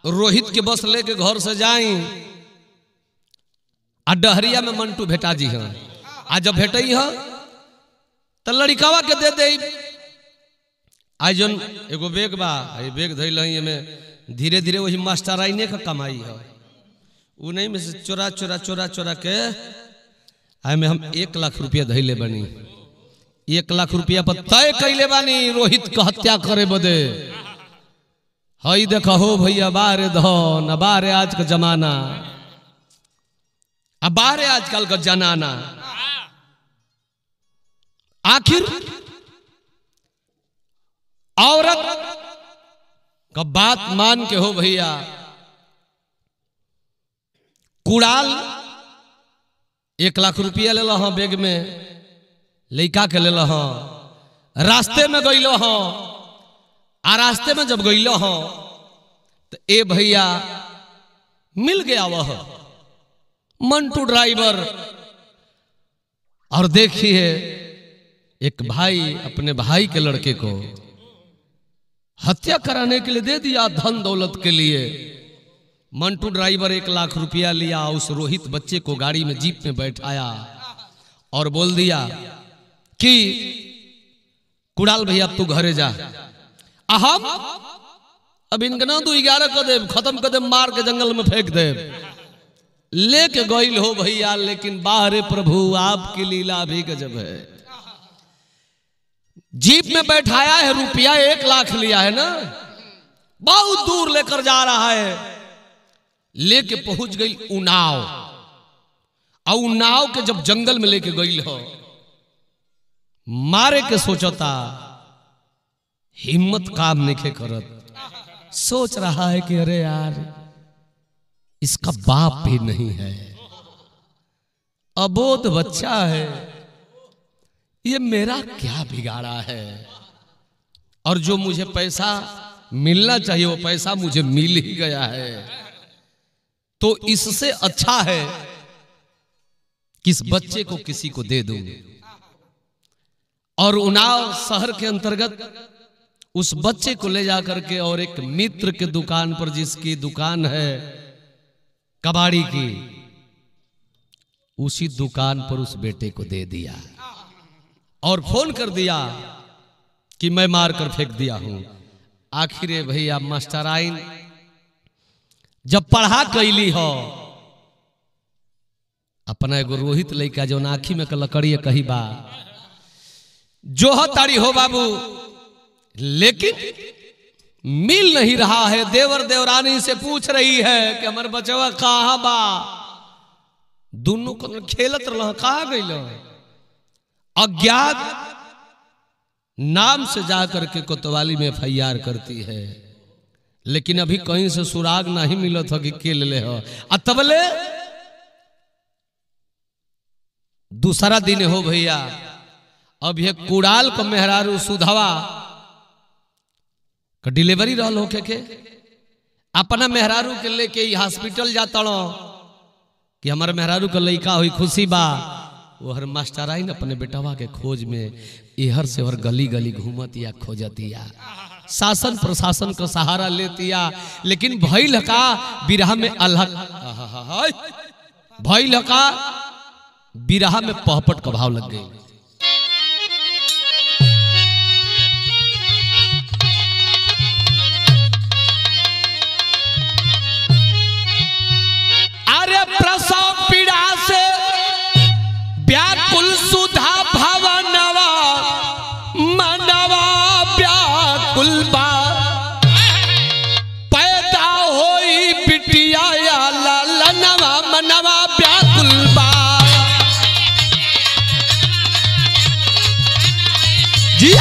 रोहित के बस लेके घर से जाई आ डहरिया में मंटू भेटा जी हैं। आज जब भेटई है तो लड़िकावा के दे दे। आज जन एगो बैग बा बैग धैल में धीरे धीरे वही मास्टराइने का कमाई है। वो नहीं में से चोरा चोरा चोरा चोरा के आय में हम 1 लाख रुपया धैले बनी। 1 लाख रुपया पर तय कैले बानी रोहित का हत्या करे बदे। हई देखो हो भैया बारे धन बारे आज का जमाना अब बारे आजकल का जनाना। आखिर औरत का बात मान के हो भैया कुड़ाल 1 लाख रुपया ले लो बैग में लड़का के ले लो रास्ते में गई लो आ रास्ते में जब गई लो तो ए भैया मिल गया वह मंटू ड्राइवर। और देखिए एक भाई अपने भाई के लड़के को हत्या कराने के लिए दे दिया धन दौलत के लिए। मंटू ड्राइवर 1 लाख रुपया लिया उस रोहित बच्चे को गाड़ी में जीप में बैठाया और बोल दिया कि कुड़ाल भैया अब तू घरे जा। हम अब इनके ना तू 11 कर दे खत्म कर दे मार के जंगल में फेंक दे। लेके गईल हो भैया लेकिन बाहरे प्रभु आपकी लीला भी गजब है। जीप में बैठाया है रुपया 1 लाख लिया है ना बहुत दूर लेकर जा रहा है। लेके पहुंच गई उन्नाव और उन्नाव के जब जंगल में लेके गई हो मारे के सोचता हिम्मत काम नहीं करत। सोच रहा है कि अरे यार इसका बाप भी नहीं है अबोध बच्चा है ये मेरा क्या बिगाड़ा है और जो मुझे पैसा मिलना चाहिए वो पैसा मुझे मिल ही गया है। तो इससे अच्छा है कि इस बच्चे को किसी को दे दूं। और उन्नाव शहर के अंतर्गत उस बच्चे को ले जाकर के और एक मित्र के दुकान पर जिसकी दुकान है कबाड़ी की उसी दुकान पर उस बेटे को दे दिया और फोन कर दिया कि मैं मार कर फेंक दिया हूं। आखिर भैया मास्टराइन जब पढ़ा कैली हो अपना एगो रोहित लड़का जो आँखी में लकड़ी कही बा जो ताड़ी हो बाबू लेकिन मिल नहीं रहा है। देवर देवरानी से पूछ रही है कि हमारे बचवा कहाँ बा। दोनों को खेलत रहा कहाँ गई अज्ञात नाम से जाकर के कोतवाली में FIR करती है लेकिन अभी कहीं से सुराग नहीं मिला था कि के ले हो। तबले दूसरा दिन हो भैया अब ये कुड़ाल को मेहरारू सुधवा का डिलीवरी रहल होके के अपना मेहरारू के लेके हॉस्पिटल जाता कि हमारे मेहरारू का लड़का हुई खुशी बा। वो हर मास्टराइन अपने बेटवा के खोज में इहर से और गली गली घूमतिया खोजतिया शासन प्रशासन का सहारा लेतिया लेकिन भइल का बिरहा में अल्लाह भइल का बिरहा में पहपट का भाव लग गई। अरे प्रसव पीड़ा से व्याकुल सुधा भवनवा मनवा व्याकुल बा पैदा होई बिटिया ललनवा मनवा व्याकुल बा। जी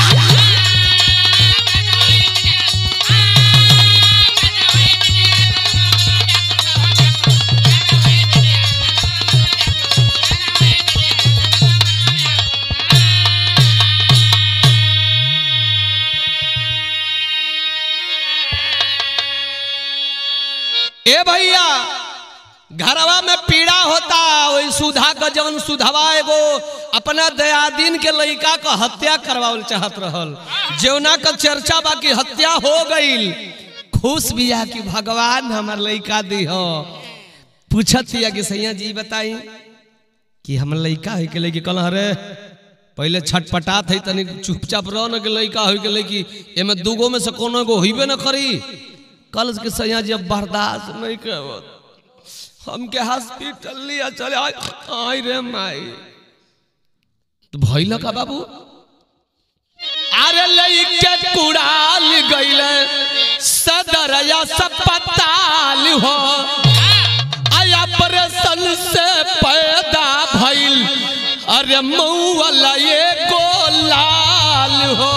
ए भैया घरवा में पीड़ा होता वही सुधा का जवन सुधवा एगो अपना दयादीन के लड़का का हत्या करवावल चाहत रहल, जौना का चर्चा बाकी हत्या हो गई। खुश बिया कि भगवान हमार लड़का दी हो। पूछत या कि सैया जी बताई कि हम लड़का है के लेके कल रे पहले छटपटात है तनी चुपचाप रह न के लड़का हो के लेके एमे दूगो में से कोनो गो होइबे न करी। कल के सैया जी अब बर्दाश्त नहीं कर हमके हॉस्पिटल लिया चले आई रे माई तो भइल का बाबू। अरे लइके कुड़ाल गइले सदर या अस्पताल हो आया ऑपरेशन से पैदा भइल अरे मऊला एगो लाल हो।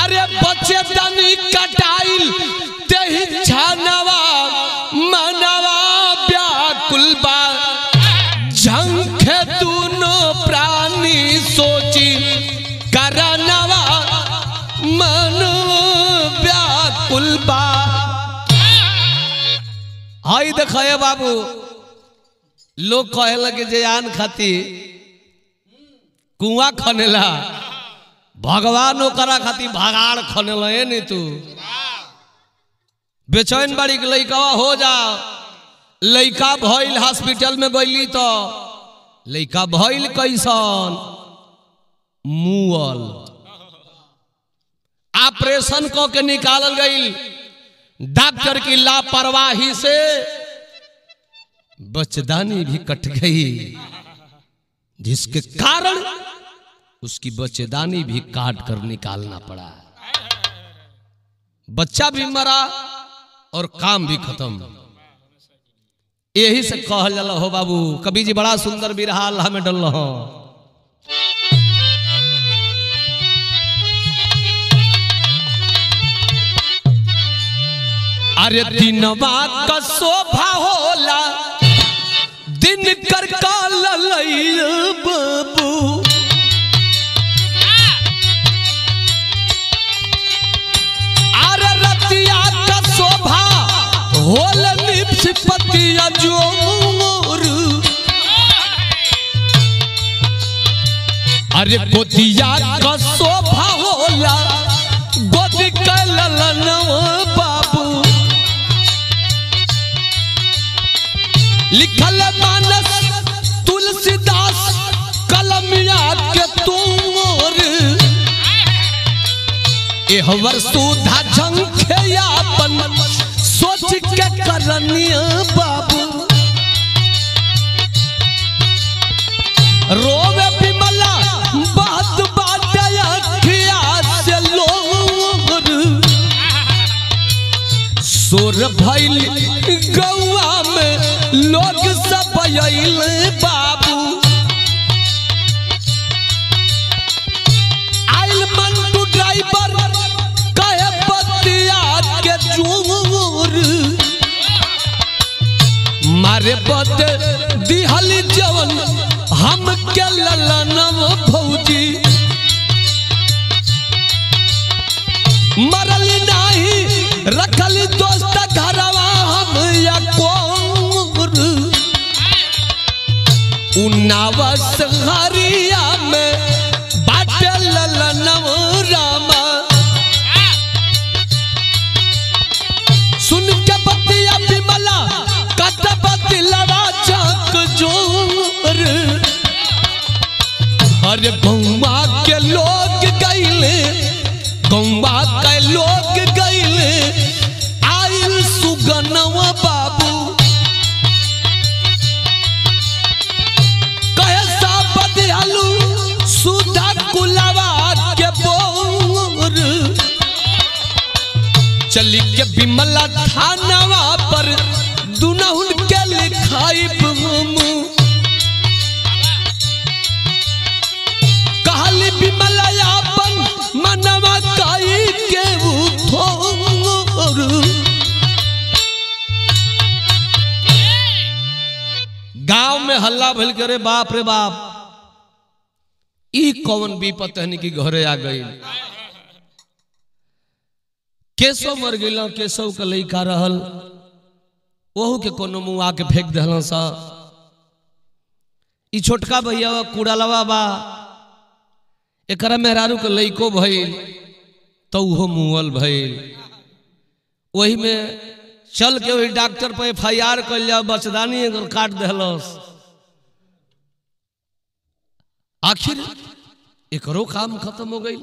अरे बच्चे दनी कटाइल देहि छानवा मनवा व्याकुल बा झंखे दोनों प्राणी सोची करनवा मन व्याकुल बा। हाई देखे बाबू लोग कहे लगे जे आन खाती कुआं खनेला भगवान ओकरा खाती भगाड़ खनेला नहीं तू बेचैन बाड़ी के लइका हो जा। लइका भइल हॉस्पिटल में गईली तो लइका भइल कैसन मुअल ऑपरेशन को के निकालल गई। डॉक्टर की लापरवाही से बच्चेदानी भी कट गई जिसके कारण उसकी बच्चेदानी भी काट कर निकालना पड़ा। बच्चा भी मरा और काम भी खत्म। यही से कहल जाला हो बाबू कवि जी बड़ा सुंदर बिरहा अल्लाह में डल हो। अरे दिनवा का शोभा होला दिन कर काल बाबू। अरे रतिया का शोभा होल निपतिया जोर। अरे गोदिया का शोभा होला गोदी का ललन बाबू। लिखल मानस तुलसीदास कलमिया के तुमोर। एहवर सुधा झंखेयापन सोच के करनिया बाबू। रोवे बिमला बात बात अखिया से लोर। सोर भइल गौआ में लोग सब आइल बाबू। आइल मंटू ड्राइवर कहे बतिया के जोर। मारे बद दिहल जवन हम के ललनम भौजी। मरल नाही रखल दोस्त घरवा हम या कोर। उन्नावस हरिया में बाटे ललनम रामा। सुन के बतिया बिमला कटब दिलवा चक जोर। हर गौवा के लोग गईले गौवा के लोग गईले आइल सुगनवा बाबू। कैसा बदलू सुधा कुलवा के बोर। चली के बिमला थानवा पर दुनहुन के लिखाई बमू। कहली बिमला अपन मनवा काई के उठोर। गांव में हल्ला भल करे बाप रे बाप ई कौन विपत है कि घरे आ गई। केशव मर गया केशव का लइका रहल वहू के कोनो मुँह आके फेंक दिल सा। ई छोटका भैया कूड़ालवा बा, एकरा मेहरारू के लइको भइल तो उहो मुअल भइल। वही में चल के वही डॉक्टर पे FIR कर जाओ, बचदानी अगर काट दिलस। आखिर एकरो काम खत्म हो गई।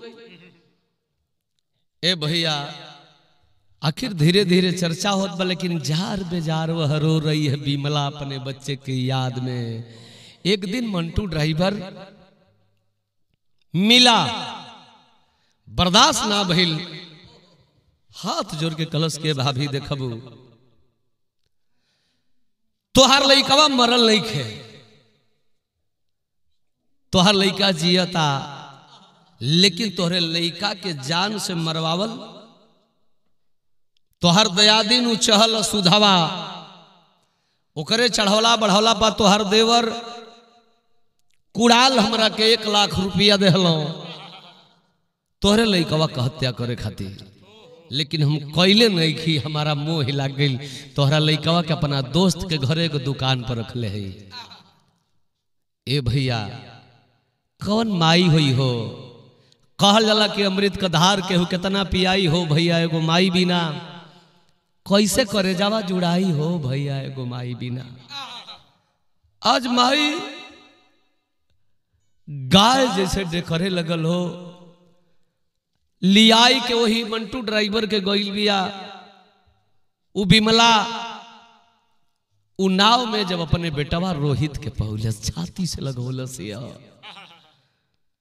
ए भैया आखिर धीरे धीरे चर्चा होत बा, लेकिन जार बेजार वह रो रही है बिमला अपने बच्चे की याद में। एक दिन मंटू ड्राइवर मिला, बर्दाश्त ना भइल, हाथ जोड़ के कलश के भाभी देखबू तोहार लइकवा मरल नहीं खे, तोहार लइका जियता, लेकिन तोहरे लइका के जान से मरवावल तोहर दयादिन उ चहल सुधावा, ओकरे चढ़ौला बढ़ौला पा तोहर देवर कुड़ाल हमरा के 1 लाख रुपया देहलो तोहरे लइकवा के हत्या करे खातिर। लेकिन हम कैले नहीं कि हमारा मोह हिला गई। तोहरा लइकवा के अपना दोस्त के घरे के दुकान पर रखले है। ए भैया कौन माई हुई हो, कहल जाला कि अमृत का धार केहू कितना पियाई हो भैया, एगो माई बिना कैसे करे जावा जुड़ाई हो भैया, एगो माई बिना। आज माई गाय जैसे डेकरे लगल हो, लियाई के वही मंटू ड्राइवर के गइल बिया। उ बिमला उ नाव में जब अपने बेटवा रोहित के पहुलस, छाती से लगौलस या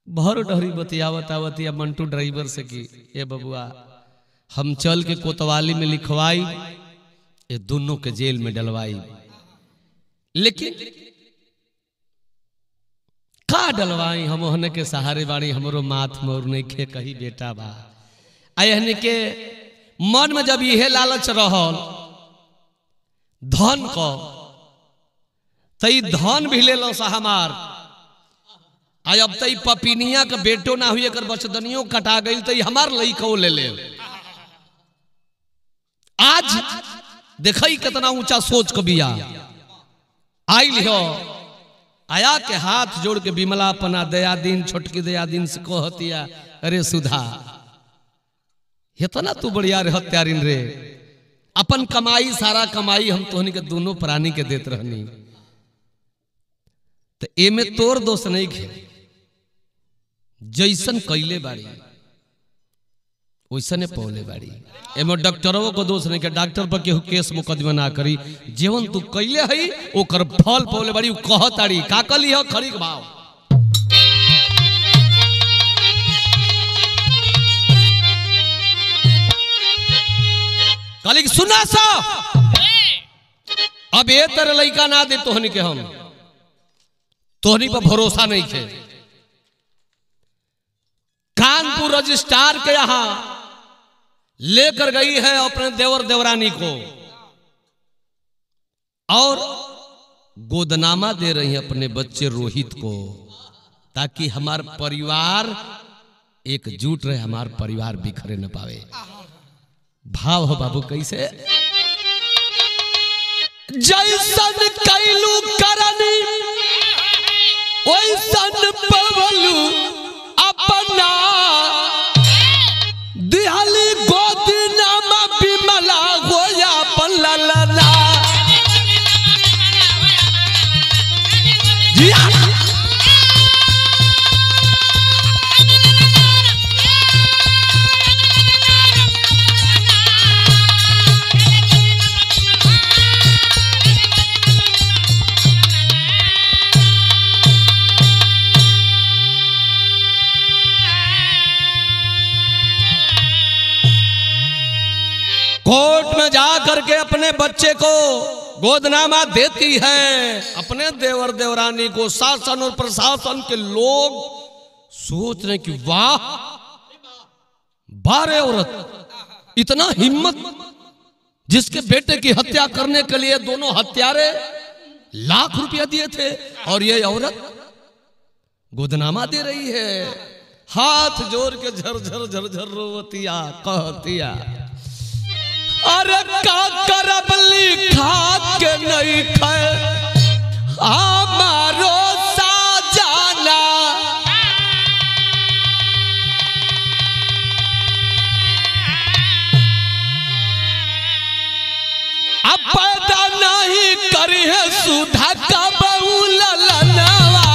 भर डहरी बतियावत आवतिया मंटू ड्राइवर से कि ए बबुआ हम चल के कोतवाली में लिखवाई, ये दोनों के जेल में डलवाई। लेकिन का डलवाई, हम ओहने के सहारे बाड़ी, हमरो माथ मोर नहीं खे कही बेटा बा। अहने के मन में जब यह लालच रहल धन को, तई धन भी ले लो सा हमार। अब तई पपिनिया के बेटो ना हुई, अगर बचदनियों कटा गई तो हमार लइको ले ले। आज देखई कितना ऊंचा सोच को बिया आई हो। आया के हाथ जोड़ के बिमला अपना दयादीन छोटकी दयादीन से कहतिया, अरे सुधा इतना तू बढ़िया रे हत्यारिन रे, अपन कमाई सारा कमाई हम तोहनी के दोनों प्राणी के देत रहनी, तो एमे तोर दोष नहीं खे। जैसन कैले बाड़ी वैसने पौले बाड़ी, एमे डॉक्टरों को दोष नहीं के। डॉक्टर पर केहू केस मुकदमा ना करी, जीवन तू कैले हई ओकर फल पौले बाड़ी। कहताड़ी का कली हो खरीक भाव। कली सुना सा, अब ये तरह लइका ना दे तोहनी के, हम तोहनी पर भरोसा नहीं थे। कानपुर रजिस्ट्रार के यहां लेकर गई है अपने देवर देवरानी को और गोदनामा दे रही है अपने बच्चे रोहित को, ताकि हमार परिवार एकजुट रहे, हमार परिवार बिखरे न पावे। भाव हो बाबू कैसे, जैसन कैलू करनी वैसन पवलू अपना, दिहली गोदनामा बिमला होया अपन ललना। कोर्ट में जा करके अपने बच्चे को गोदनामा देती है अपने देवर देवरानी को। शासन और प्रशासन के लोग सोच रहे कि वाह 12 औरत, इतना हिम्मत, जिसके बेटे की हत्या करने के लिए दोनों हत्यारे लाख रुपया दिए थे और ये औरत गोदनामा दे रही है। हाथ जोड़ के झरझर झरझर रोवतिया कहतिया, अरे का करब लिखा के नहीं खे हमारो साजाना अब पैदा नहीं करी है सुधा का बहुलनवा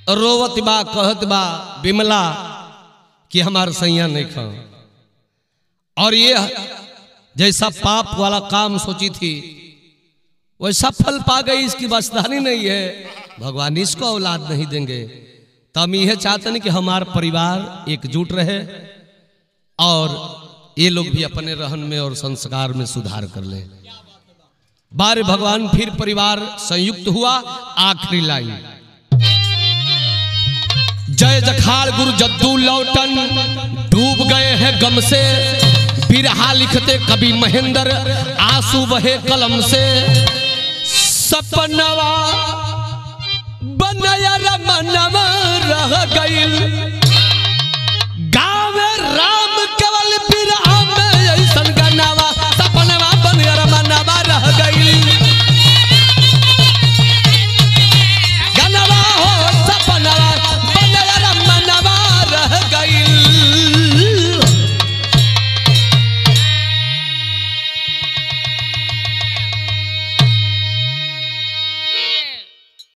रोवत बा कहत बा बिमला कि हमार सैया नहीं खा और ये जैसा पाप वाला काम सोची थी वैसा फल पा गई। इसकी बसदानी नहीं है, भगवान इसको औलाद नहीं देंगे। तब यह चाहते हैं कि हमार परिवार एकजुट रहे और ये लोग भी अपने रहन में और संस्कार में सुधार कर ले। बारे भगवान फिर परिवार संयुक्त हुआ। आखिरी लाइन जय जखाड़ गुरु जद्दू लौटन डूब गए हैं गम से बिरहा लिखते कवि महेंद्र आंसू बहे कलम से सपनवा बनया रमनवा रह गई।